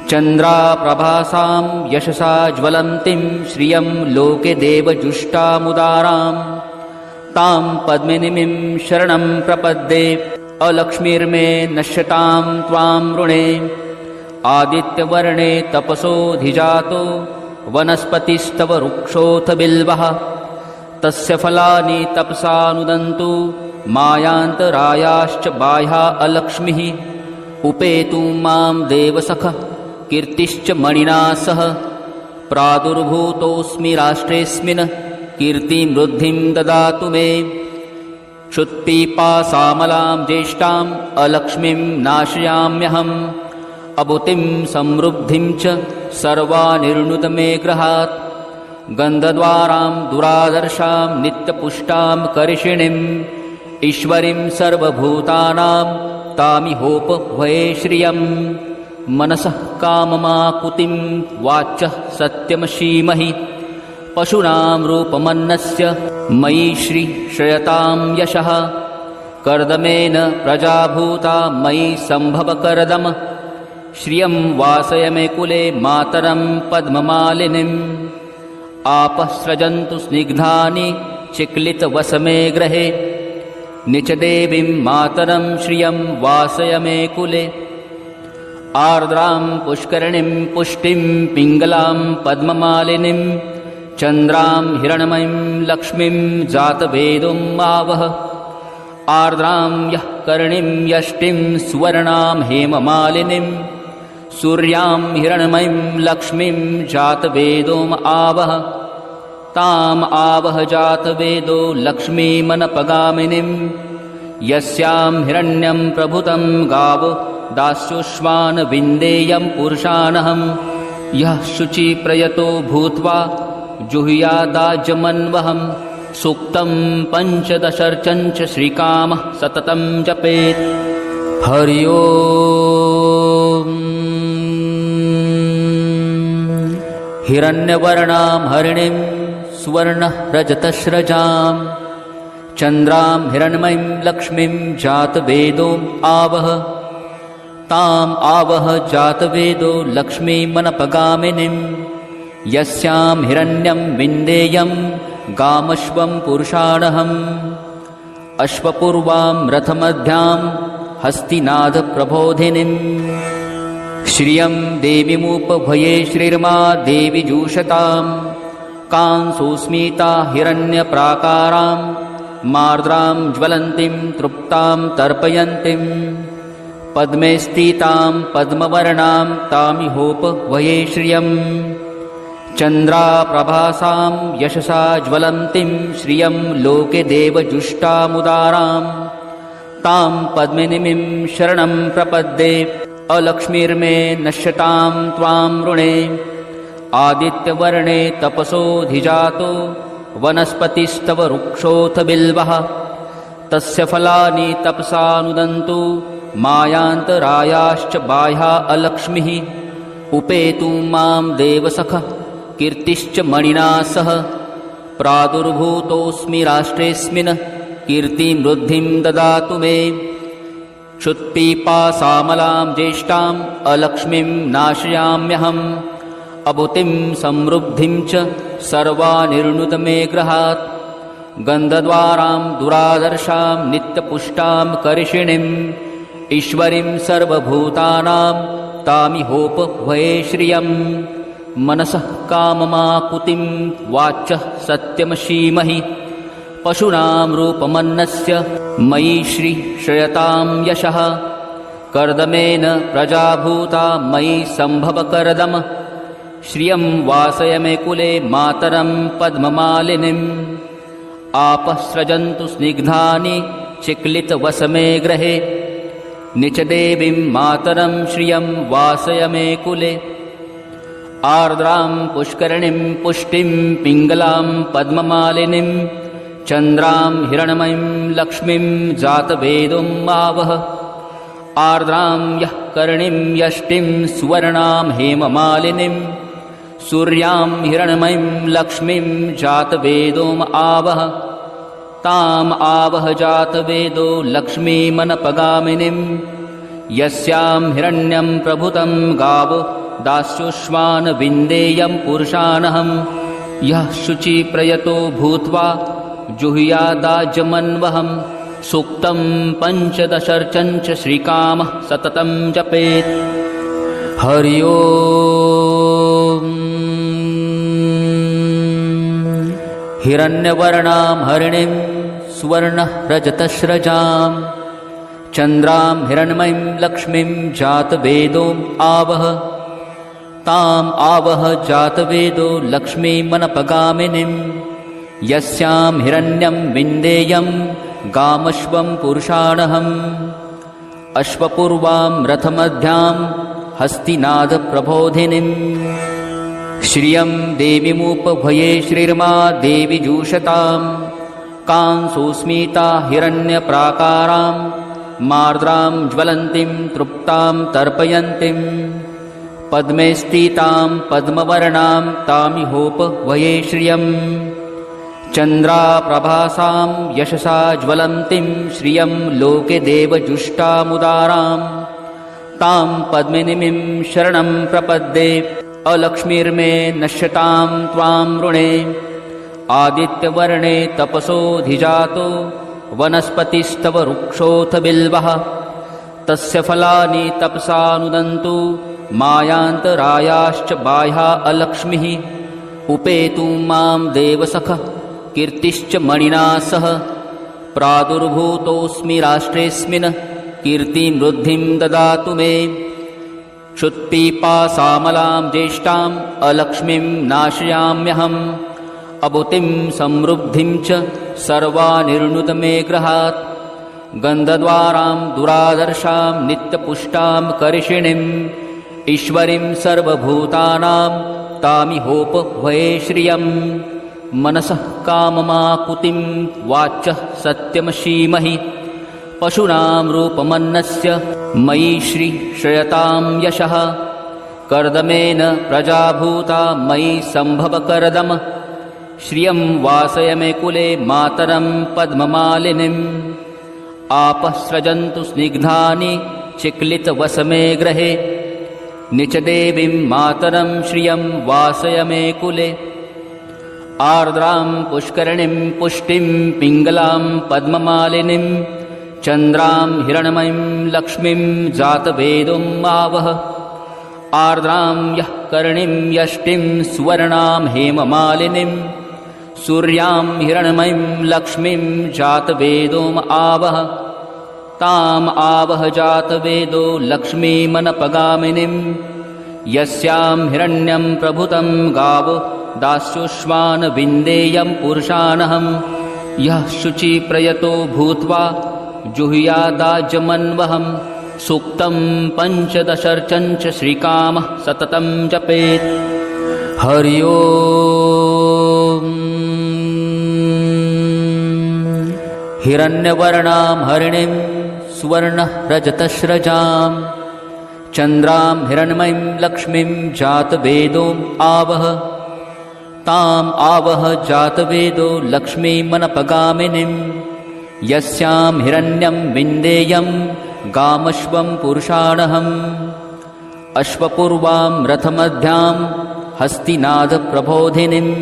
चन्द्राप्रभासां यशसा ज्वलन्तीं श्रियं लोके देवजुष्टामुदारां तां पद्मिनीं शरणं प्रपद्ये। अलक्ष्मीर्मे नश्यतां त्वां ऋणे आदित्यवर्णे तपसोऽधिजातो वनस्पतिस्तव वृक्षोऽथ बिल्वः। तस्य फलानि तपसा नुदन्तु मायान्तरायाश्च बाह्या अलक्ष्मीः। उपेतु मां देवसख कीर्तिश्च मणिना सह प्रादुर्भूतोऽस्मि राष्ट्रेऽस्मिन् कीर्तिं वृद्धिं ददातु मे। क्षुत्पिपासामलां ज्येष्ठाम् अलक्ष्मीं नाशयाम्यहम् अभूतिं समृद्धिं च सर्वानिर्णुत मे गृहात्। गन्धद्वारां दुरादर्शां नित्यपुष्टां करिषिणीम् ईश्वरीं सर्वभूतानां तामिहोपभये श्रियम्। मनसः काममाकुतिं वाचः सत्यमशीमहि पशूनां रूपमन्नस्य मयि श्रीश्रयतां यशः। कर्दमेन प्रजाभूता मयि सम्भवकर्दम श्रियं वासय मे कुले मातरं पद्ममालिनीम्। आपः सृजन्तु स्निग्धानि चिक्लितवसमे गृहे निचदेवीं मातरं श्रियं वासय मे कुले। आर्द्रां पुष्करणीं पुष्टिं पिङ्गलां पद्ममालिनीं चन्द्रां हिरण्मयीं लक्ष्मीं जातवेदों आवह। आर्द्रां यः कर्णीं यष्टिं सुवर्णां हेममालिनीं सूर्यां हिरण्मयीं लक्ष्मीं जातवेदों आवह। ताम् आवह जातवेदो लक्ष्मीमनपगामिनीं यस्यां हिरण्यं प्रभुतं गावो दास्युष्मान् विन्देयं पुरुषानहं। यः शुचिप्रयतो भूत्वा जुहुयादाजमन्वहं सूक्तं पञ्चदशर्चञ्च श्रीकामः सततं जपेत्। हरि ओम्। हिरण्यवर्णां हरिणीं सुवर्णरजतस्रजां चन्द्रां हिरण्मयीं लक्ष्मीं जातवेदों आवह। ताम् आवह जातवेदो लक्ष्मीमनपगामिनीं यस्यां हिरण्यं विन्देयं गामश्वं पुरुषाणहम्। अश्वपूर्वां रथमध्यां हस्तिनादप्रबोधिनीं श्रियं देवीमुपभये श्रीर्मा देवी जूषतां। कांसोस्मिता हिरण्यप्राकारां मार्द्रां ज्वलन्तीं तृप्तां तर्पयन्तीं पद्मे स्थितां पद्मवर्णां तामिहोपभये श्रियम्। चन्द्राप्रभासां यशसा ज्वलन्तीं श्रियं लोके देवजुष्टामुदारां तां पद्मिनीं शरणं प्रपद्ये। अलक्ष्मीर्मे नश्यतां त्वां ऋणे आदित्यवर्णे तपसोऽधिजातो वनस्पतिस्तव वृक्षोऽथ बिल्वः। तस्य फलानि तपसानुदन्तु मायान्तरायाश्च बाह्या अलक्ष्मीः उपेतुं मां देवसखः कीर्तिश्च मणिना सह प्रादुर्भूतोऽस्मि राष्ट्रेऽस्मिन् कीर्तिं वृद्धिं ददातु मे क्षुत्पिपासामलां ज्येष्ठाम् अलक्ष्मीं नाशयाम्यहम् अभूतिं समृद्धिं च सर्वानिर्णुत मे गृहात् गन्धद्वारां दुरादर्शां नित्यपुष्टां करिषिणीम् ईश्वरीं सर्वभूतानां तामिहोपभये श्रियम् मनसः काममाकुतिं वाचः सत्यमशीमहि पशूनां रूपमन्नस्य मयि श्रीश्रयतां यशः कर्दमेन प्रजाभूता मयि सम्भवकर्दम श्रियं वासय मे कुले मातरं पद्ममालिनीम् आपः स्रजन्तु स्निग्धानि चिक्लितवसमे गृहे निचदेवीं मातरं श्रियं वासय मे कुले आर्द्रां पुष्करिणीं पुष्टिं पिङ्गलां पद्ममालिनीं चन्द्रां हिरण्मयीं लक्ष्मीं जातवेदोम् आवह आर्द्रां यः कर्णीं यष्टिं सुवर्णां हेममालिनीं सूर्यां हिरण्मयीं लक्ष्मीं जातवेदोम् आवह ताम् आवह जातवेदो लक्ष्मीमनपगामिनीं यस्यां हिरण्यं प्रभुतं गावो दास्युष्मान् विन्देयं पुरुषानहम् यः शुचिप्रयतो भूत्वा जुहुयादाजमन्वहम् सूक्तं पञ्चदशर्चञ्च श्रीकामः सततं जपेत् हरि ओम् हिरण्यवर्णां हरिणीं सुवर्णरजतस्रजां चन्द्रां हिरण्मयीं लक्ष्मीं जातवेदोम् आवह ताम् आवह जातवेदो लक्ष्मीमनपगामिनीं यस्यां हिरण्यं विन्देयं गामश्वं पुरुषाणहम् अश्वपूर्वां रथमध्यां हस्तिनादप्रबोधिनीम् श्रियं देवीमुपभये श्रीर्मा देवी जूषतां कांसोस्मिता हिरण्यप्राकारां मार्द्रां ज्वलन्तीं तृप्तां तर्पयन्तीं पद्मे स्थितां पद्मवर्णां तामिहोपभये श्रियम् चन्द्राप्रभासां यशसा ज्वलन्तीं श्रियं लोके देवजुष्टामुदारां तां पद्मिनीं शरणं प्रपद्ये अलक्ष्मीर्मे नश्यतां त्वां ऋणे आदित्यवर्णे तपसोऽधिजातो वनस्पतिस्तव वृक्षोऽथ बिल्वः तस्य फलानि तपसानुदन्तु मायान्तरायाश्च बाह्या अलक्ष्मीः उपेतुं मां देवसखः कीर्तिश्च मणिना सह प्रादुर्भूतोऽस्मि राष्ट्रेऽस्मिन् कीर्तिं वृद्धिं ददातु मे क्षुत्पिपासामलां ज्येष्ठाम् अलक्ष्मीं नाशयाम्यहम् अभूतिं समृद्धिं च सर्वानिर्णुत मे गृहात् गन्धद्वारां दुरादर्शां नित्यपुष्टां करिषिणीम् ईश्वरीं सर्वभूतानां तामिहोपभये श्रियम् मनसः काममाकुतिं वाचः सत्यमशीमहि पशूनां रूपमन्नस्य मयि श्रीश्रयतां यशः कर्दमेन प्रजाभूता मयि सम्भवकर्दम श्रियं वासय मे कुले मातरं पद्ममालिनीम् आपः स्रजन्तु स्निग्धानि चिक्लितवसमे गृहे निचदेवीं मातरं श्रियं वासय मे कुले आर्द्रां पुष्करिणीं पुष्टिं पिङ्गलां पद्ममालिनीं चन्द्रां हिरण्मयीं लक्ष्मीं जातवेदोम् आवह आर्द्रां यः कर्णीं यष्टिं सुवर्णां हेममालिनीं सूर्यां हिरण्मयीं लक्ष्मीं जातवेदोम् आवह ताम् आवह जातवेदो लक्ष्मीमनपगामिनीं यस्यां हिरण्यं प्रभुतं गावो दास्युष्मान् विन्देयं पुरुषानहम् यः शुचिप्रयतो भूत्वा जुहुयादाजमन्वहम् सूक्तं पञ्चदशर्चञ्च श्रीकामः सततं जपेत् हरि ओम् हिरण्यवर्णां हरिणीं सुवर्णरजतस्रजां चन्द्रां हिरण्मयीं लक्ष्मीं जातवेदोम् आवह ताम् आवह जातवेदो लक्ष्मीमनपगामिनीं यस्यां हिरण्यं विन्देयं गामश्वं पुरुषाणहम् अश्वपूर्वां रथमध्यां हस्तिनादप्रबोधिनीम्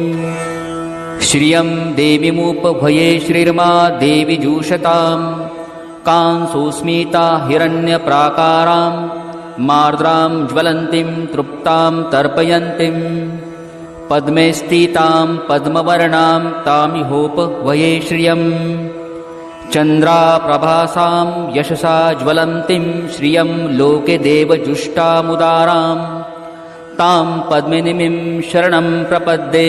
श्रियं देवीमुपभये श्रीर्मा देवी जूषतां कांसोस्मिता हिरण्यप्राकारां मार्द्रां ज्वलन्तीं तृप्तां तर्पयन्तीं पद्मे स्थितां पद्मवर्णां तामिहोपभये श्रियं चन्द्राप्रभासां यशसा ज्वलन्तीं श्रियं लोके देवजुष्टामुदारां तां पद्मिनीं शरणं प्रपद्ये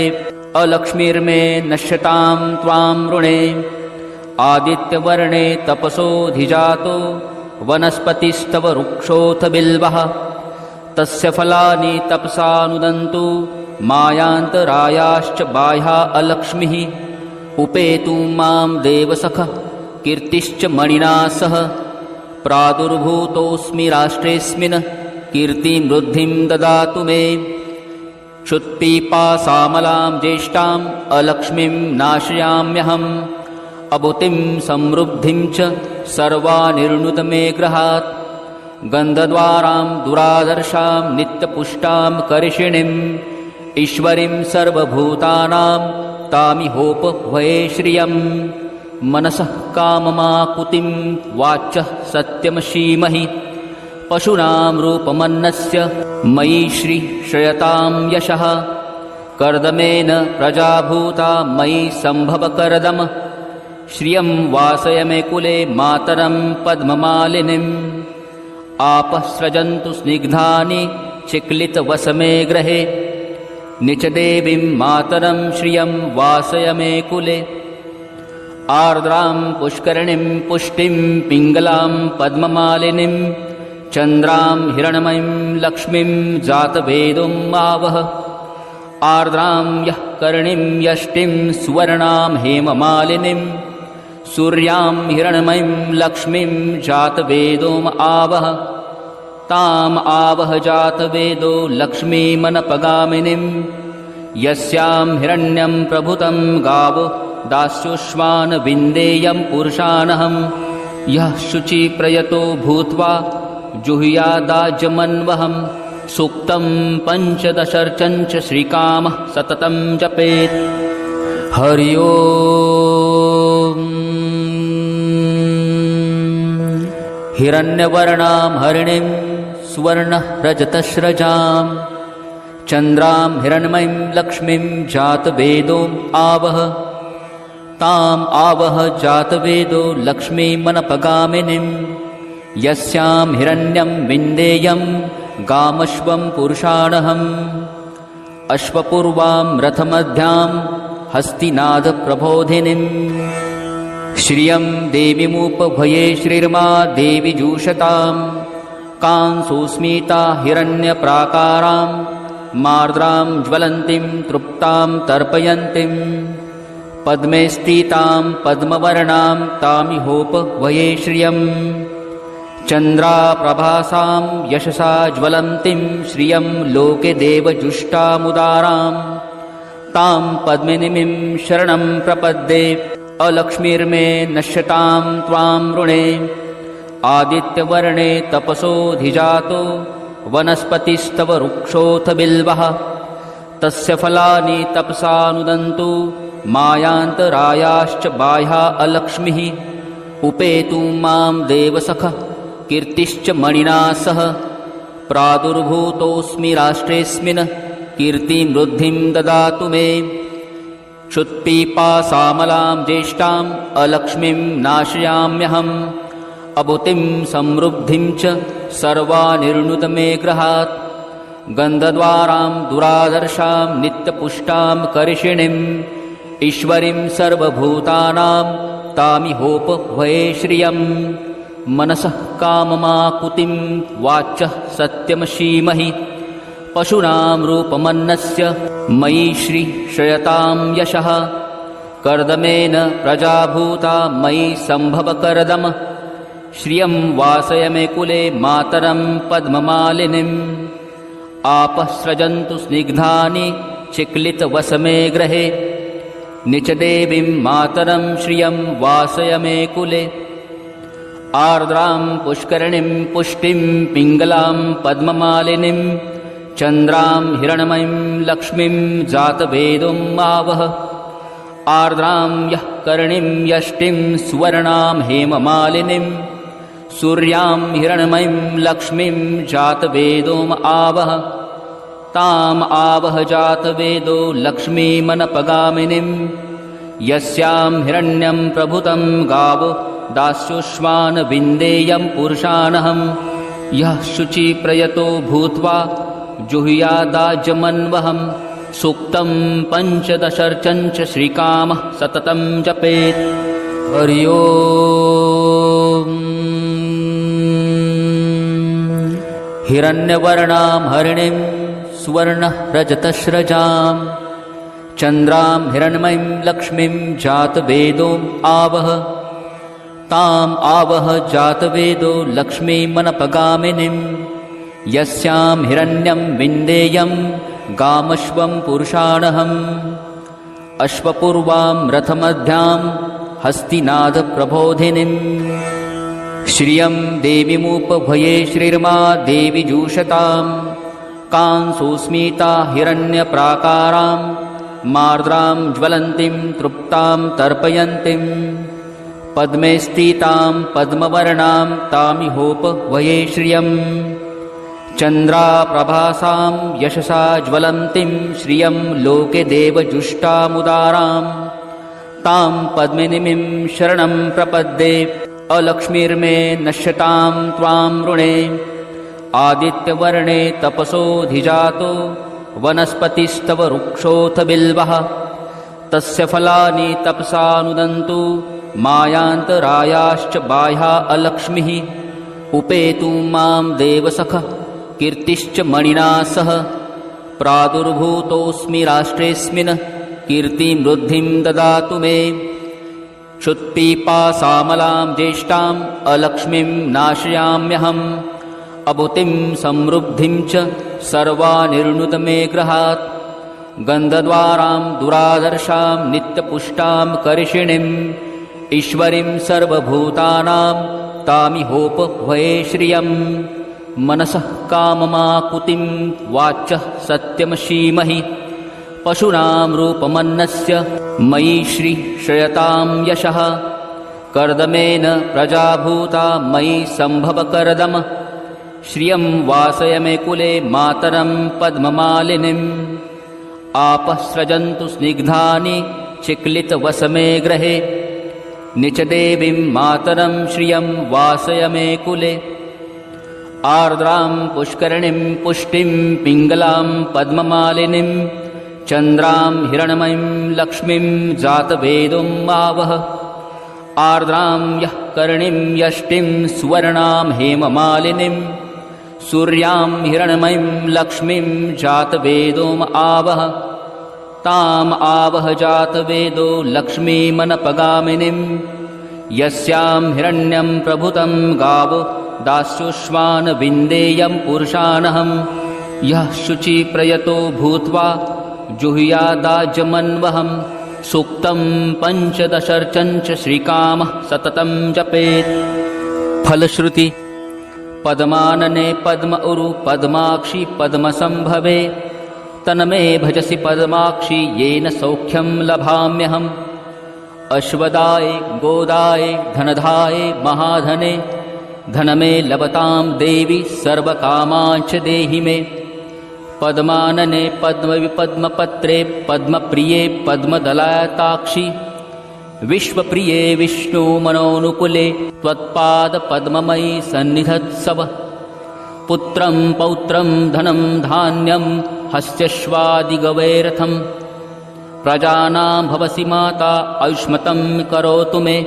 अलक्ष्मीर्मे नश्यतां त्वां ऋणे आदित्यवर्णे तपसोऽधिजातो वनस्पतिस्तव वृक्षोऽथ बिल्वः तस्य फलानि तपसानुदन्तु मायान्तरायाश्च बाह्या अलक्ष्मीः उपेतु मां देवसखः कीर्तिश्च मणिना सह प्रादुर्भूतोऽस्मि राष्ट्रेऽस्मिन् कीर्तिं वृद्धिं ददातु मे क्षुत्पिपासामलां ज्येष्ठाम् अलक्ष्मीं नाशयाम्यहम् अभूतिं समृद्धिं च सर्वानिर्णुत मे गृहात् गन्धद्वारां दुरादर्शां नित्यपुष्टां कर्षिणीम् ईश्वरीं सर्वभूतानां तामिहोपभये श्रियं मनसः काममाकुतिं वाचः सत्यमशीमहि पशूनां रूपमन्नस्य मयि श्रीश्रयतां यशः कर्दमेन प्रजाभूता मयि सम्भवकर्दम श्रियं वासय मे कुले मातरं पद्ममालिनीम् आपः स्रजन्तु स्निग्धानि चिक्लितवसमे गृहे निचदेवीं मातरं श्रियं वासय मे कुले आर्द्रां पुष्करिणीं पुष्टिं पिङ्गलां पद्ममालिनीं चन्द्रां हिरण्मयीं लक्ष्मीं जातवेदोम् आवह आर्द्रां यः कर्णीं यष्टिं सुवर्णां हेममालिनीं सूर्यां हिरण्मयीं लक्ष्मीं जातवेदोम् आवह ताम् आवह जातवेदो लक्ष्मीमनपगामिनीं यस्यां हिरण्यं प्रभुतं गावो दास्युष्मान् विन्देयं पुरुषानहं यः शुचिप्रयतो भूत्वा जुहुयादाजमन्वहं सूक्तं पञ्चदशर्चञ्च श्रीकामः सततं जपेत् हरि ओम् हिरण्यवर्णां हरिणीं सुवर्णरजतस्रजां चन्द्रां हिरण्मयीं लक्ष्मीं जातवेदोम् आवह ताम् आवह जातवेदो लक्ष्मीमनपगामिनीं यस्यां हिरण्यं विन्देयं गामश्वं पुरुषाणहम् अश्वपूर्वां रथमध्यां हस्तिनादप्रबोधिनीम् श्रियं देवीमुपभये श्रीर्मा देवी जूषतां कांसोस्मिता हिरण्यप्राकारां मार्द्रां ज्वलन्तीं तृप्तां तर्पयन्तीं पद्मे स्थितां पद्मवर्णां तामिहोपभये श्रियं चन्द्राप्रभासां यशसा ज्वलन्तीं श्रियं लोके देवजुष्टामुदारां तां पद्मिनीं शरणं प्रपद्ये अलक्ष्मीर्मे नश्यतां त्वां ऋणे आदित्यवर्णे तपसोऽधिजातो वनस्पतिस्तव वृक्षोऽथ बिल्वः तस्य फलानि तपसानुदन्तु मायान्तरायाश्च बाह्या अलक्ष्मीः उपेतु मां देवसखः कीर्तिश्च मणिना सह प्रादुर्भूतोऽस्मि राष्ट्रेऽस्मिन् कीर्तिं वृद्धिं ददातु मे क्षुत्पिपासामलां ज्येष्ठाम् अलक्ष्मीं नाशयाम्यहम् अभूतिं समृद्धिं च सर्वानिर्णुत मे गृहात् गन्धद्वारां दुरादर्शां नित्यपुष्टां कर्षिणीम् ईश्वरीं सर्वभूतानां तामिहोपभये श्रियं मनसः काममाकुतिं वाचः सत्यमशीमहि पशूनां रूपमन्नस्य मयि श्रीश्रयतां यशः कर्दमेन प्रजाभूता मयि सम्भव कर्दम श्रियं वासय मे कुले मातरं पद्ममालिनीम् आपः स्रजन्तु स्निग्धानि चिक्लितवसमे गृहे निचदेवीं मातरं श्रियं वासय मे कुले आर्द्रां पुष्करिणीं पुष्टिं पिङ्गलां पद्ममालिनीं चन्द्रां हिरण्मयीं लक्ष्मीं जातवेदोम् आवह आर्द्रां यः कर्णीं यष्टिं सुवर्णां हेममालिनीं सूर्यां हिरण्मयीं लक्ष्मीं जातवेदोम् आवह ताम् आवह जातवेदो लक्ष्मीमनपगामिनीं यस्यां हिरण्यं प्रभुतं गावो दास्युष्मान् विन्देयं पुरुषानहं यः शुचिप्रयतो भूत्वा जुहुयादाजमन्वहं सूक्तं पञ्चदशर्चञ्च श्रीकामः सततं जपेत् हरि ओम् हिरण्यवर्णां हरिणीं सुवर्णरजतस्रजां चन्द्रां हिरण्मयीं लक्ष्मीं जातवेदोम् आवह ताम् आवह जातवेदो लक्ष्मीमनपगामिनीं यस्यां हिरण्यं विन्देयं गामश्वं पुरुषाणहम् अश्वपूर्वां रथमध्यां हस्तिनादप्रबोधिनीं श्रियं देवीमुपभये श्रीर्मा देवी जूषतां कांसोस्मिता हिरण्यप्राकारां मार्द्रां ज्वलन्तीं तृप्तां तर्पयन्तीं पद्मे स्थितां पद्मवर्णां तामिहोपभये श्रियम् चन्द्राप्रभासां यशसा ज्वलन्तीं श्रियं लोके देवजुष्टामुदारां तां पद्मिनीं शरणं प्रपद्ये अलक्ष्मीर्मे नश्यतां त्वां ऋणे आदित्यवर्णे तपसोऽधिजातो वनस्पतिस्तव वृक्षोऽथ बिल्वः तस्य फलानि तपसानुदन्तु मायान्तरायाश्च बाह्या अलक्ष्मीः उपेतु मां देवसख कीर्तिश्च मणिना सह प्रादुर्भूतोऽस्मि राष्ट्रेऽस्मिन् कीर्तिं वृद्धिं ददातु मे क्षुत्पिपासामलां ज्येष्ठाम् अलक्ष्मीं नाशयाम्यहम् अभूतिं समृद्धिं च सर्वानिर्णुत मे गृहात् गन्धद्वारां दुरादर्शां नित्यपुष्टां करिषिणीम् ईश्वरीं सर्वभूतानां तामिहोपभये श्रियम् मनसः काममाकुतिं वाचः सत्यमशीमहि पशूनां रूपमन्नस्य मयि श्रीश्रयतां यशः कर्दमेन प्रजाभूता मयि सम्भव कर्दम श्रियं वासय मे कुले मातरं पद्ममालिनीम् आपः स्रजन्तु स्निग्धानि चिक्लितवसमे गृहे निचदेवीं मातरं श्रियं वासय मे कुले आर्द्रां पुष्करिणीं पुष्टिं पिङ्गलां पद्ममालिनीं चन्द्रां हिरण्मयीं लक्ष्मीं जातवेदोम् आवह आर्द्रां यः कर्णीं यष्टिं सुवर्णां हेममालिनीं सूर्यां हिरण्मयीं लक्ष्मीं जातवेदोम् आवह ताम् आवह जातवेदो लक्ष्मीमनपगामिनीं यस्यां हिरण्यं प्रभुतं गावो दास्युष्मान् विन्देयं पुरुषानहं यः शुचिप्रयतो भूत्वा जुहुयादाजमन्वहं सूक्तं पञ्चदशर्चञ्च श्रीकामः सततं जपेत् फलश्रुति पद्मानने पद्म उरु पद्माक्षि पद्मसंभवे तन्मे भजसि पद्माक्षि येन सौख्यं लभाम्यहम् अश्वदाय गोदाय धनधाय महाधने धनमे लभतां देवी सर्वकामांच देहि मे पद्मानने पद्मविपद्मपत्रे पद्मप्रिये पद्मदलायताक्षि विश्वप्रिये विष्णुमनोनुकुले त्वत्पादपद्ममयि सन्निधत्सव पुत्रं पौत्रं धनं धान्यं हस्त्यश्वादिगवैरथं प्रजानां भवसि माता आयुष्मतं करोतु मे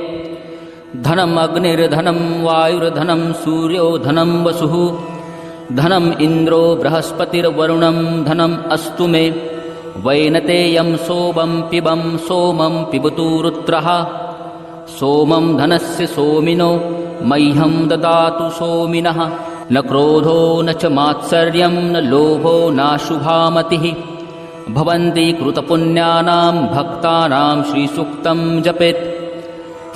धनम् अग्निर्धनं वायुर्धनं सूर्यो धनं वसुः धनम् इन्द्रो बृहस्पतिर्वरुणं धनम् अस्तु मे वैनतेयं सोमं पिबं सोमं पिबतु रुद्रः सोमं धनस्य सोमिनो मह्यं ददातु सोमिनः न क्रोधो न च मात्सर्यं न लोभो नाशुभामतिः भवन्ति कृतपुण्यानां भक्तानां श्रीसूक्तं जपेत्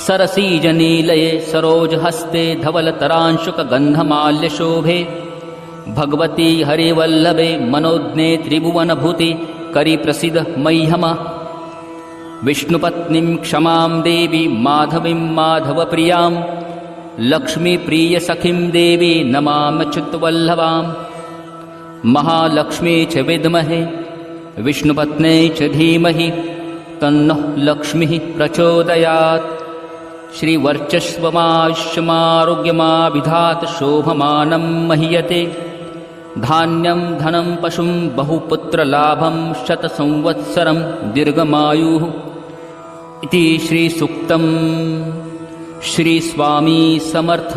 सरसीजनीलये सरोजहस्ते धवलतरांशुकगन्धमाल्यशोभे भगवती हरिवल्लभे मनोज्ञे त्रिभुवनभूति करिप्रसीद मह्यम विष्णुपत्नीं क्षमां देवी माधवीं माधवप्रियां लक्ष्मीप्रियसखीं देवी नमाम्यच्युतवल्लभां महालक्ष्मी च विद्महे विष्णुपत्न्यै च धीमहि तन्नः लक्ष्मीः प्रचोदयात् श्रीवर्चस्वमायुष्यमारोग्यमाविधात् शोभमानं महीयते धान्यं धनं पशुं बहुपुत्रलाभं शतसंवत्सरं दीर्घमायुः इति श्रीसूक्तं श्रीस्वामी समर्थ।